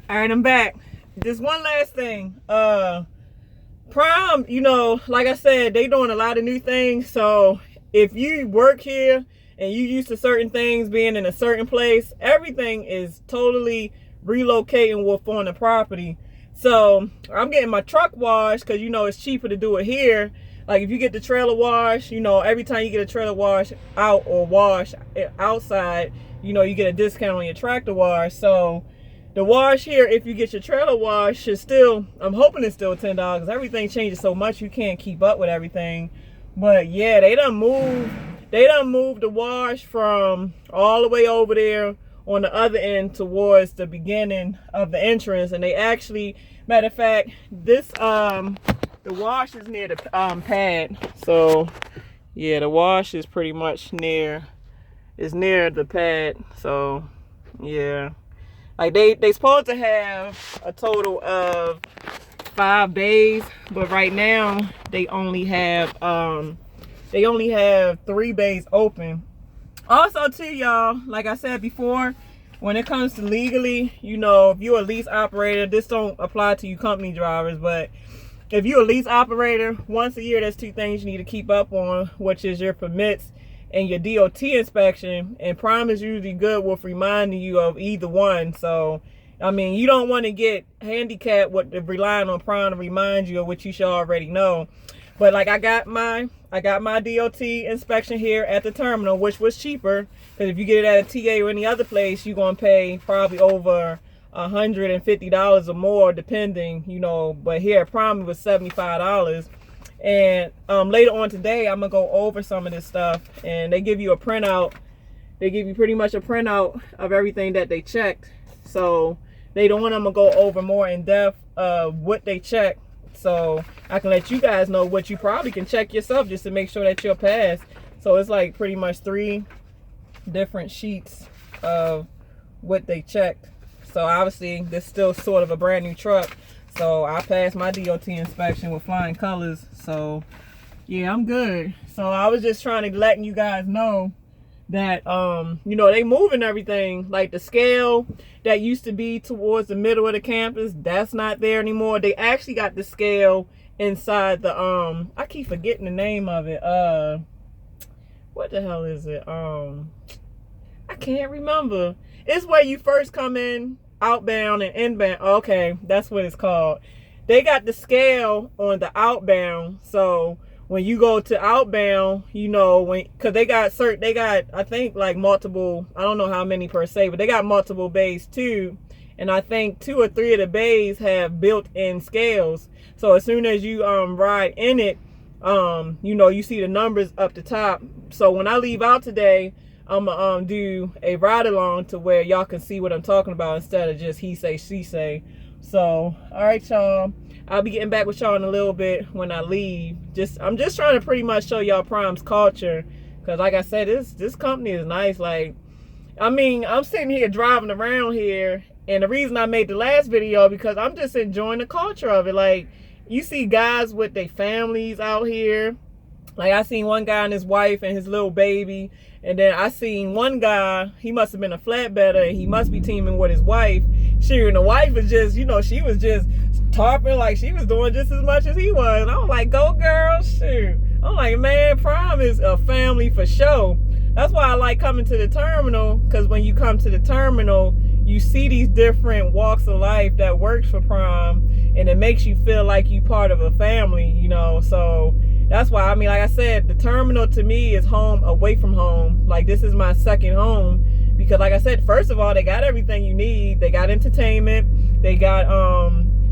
All right, I'm back. Just one last thing. Prime, like I said, they doing a lot of new things. So if you work here and you used to certain things being in a certain place, everything is totally relocating on the property. So I'm getting my truck washed because it's cheaper to do it here. Like if you get the trailer wash, every time you get a trailer wash out or wash outside, you get a discount on your tractor wash. So the wash here, if you get your trailer wash, is still, I'm hoping it's still $10 because everything changes so much you can't keep up with everything. But yeah, they done moved the wash from all the way over there on the other end towards the beginning of the entrance. And they actually, matter of fact, this the wash is near the pad. So yeah, the wash is pretty much near the pad. So yeah. Like they supposed to have a total of 5 bays, but right now they only have 3 bays open. Also too, y'all, like I said before, when it comes to legally, if you're a lease operator, this don't apply to you company drivers, but if you're a lease operator, once a year there's 2 things you need to keep up on, which is your permits and your DOT inspection. And Prime is usually good with reminding you of either one. So I mean, you don't want to get handicapped with relying on Prime to remind you of what you should already know. But like I got my DOT inspection here at the terminal, which was cheaper, because if you get it at a TA or any other place, you're gonna pay probably over $150 or more depending, but here at Prime it was $75. And later on today, I'm gonna go over some of this stuff, and they give you a printout. They give you pretty much a printout of everything that they checked. So later on, I'm gonna go over more in depth of what they checked, so I can let you guys know what you probably can check yourself just to make sure that you'll pass. So it's like pretty much 3 different sheets of what they checked. So obviously, this is still sort of a brand new truck. So I passed my DOT inspection with flying colors. So yeah, I'm good. So I was just trying to letting you guys know that they moving everything. Like the scale that used to be towards the middle of the campus, that's not there anymore. They actually got the scale inside the I keep forgetting the name of it. What the hell is it? I can't remember. It's where you first come in, outbound and inbound. Okay, that's what it's called. They got the scale on the outbound. So when you go to outbound, because they got I think like multiple, I don't know how many per se, but they got multiple bays too. And I think 2 or 3 of the bays have built-in scales. So as soon as you ride in it, you see the numbers up the top. So when I leave out today, I'm gonna do a ride along to where y'all can see what I'm talking about instead of just he say, she say. So, all right, y'all. I'll be getting back with y'all in a little bit when I leave. I'm just trying to pretty much show y'all Prime's culture, because like I said, this company is nice. Like, I mean, I'm sitting here driving around here, and the reason I made the last video because I'm just enjoying the culture of it. Like, you see guys with their families out here. Like, I seen one guy and his wife and his little baby. And then I seen one guy, he must have been a flatbedder, and he must be teaming with his wife. And the wife was just, she was just tarping like she was doing just as much as he was. And I was like, go girl, shoot. I'm like, man, Prime is a family for sure. That's why I like coming to the terminal, because when you come to the terminal, you see these different walks of life that works for Prime, and it makes you feel like you part of a family, so that's why, I mean, like I said, the terminal to me is home away from home. Like, this is my second home because, like I said, first of all, they got everything you need. They got entertainment. They got,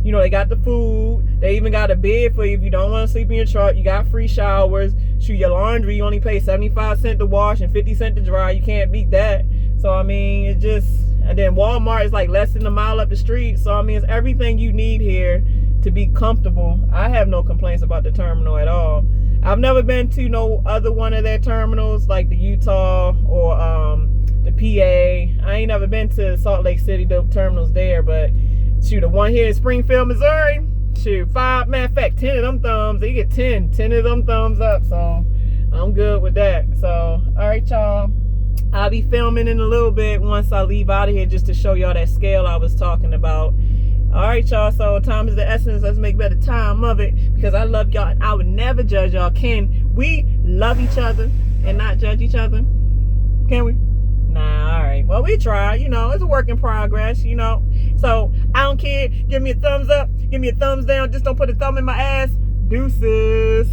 they got the food. They even got a bed for you if you don't want to sleep in your truck. You got free showers. Shoot, your laundry, you only pay 75 cents to wash and 50 cents to dry. You can't beat that. So, I mean, it just, and then Walmart is like less than a mile up the street. So, I mean, it's everything you need here to be comfortable. I have no complaints about the terminal at all. I've never been to no other one of their terminals, like the Utah or the PA. I ain't never been to Salt Lake City, the terminals there, but shoot, the one here in Springfield, Missouri, shoot, 5, matter of fact, 10 of them thumbs, you get 10 of them thumbs up, so I'm good with that. So, all right, y'all, I'll be filming in a little bit once I leave out of here, just to show y'all that scale I was talking about. All right, y'all, so time is the essence. Let's make better time of it, because I love y'all and I would never judge y'all. Can we love each other and not judge each other? Can we? Nah, all right. Well, we try. You know, it's a work in progress, you know. So I don't care. Give me a thumbs up. Give me a thumbs down. Just don't put a thumb in my ass. Deuces.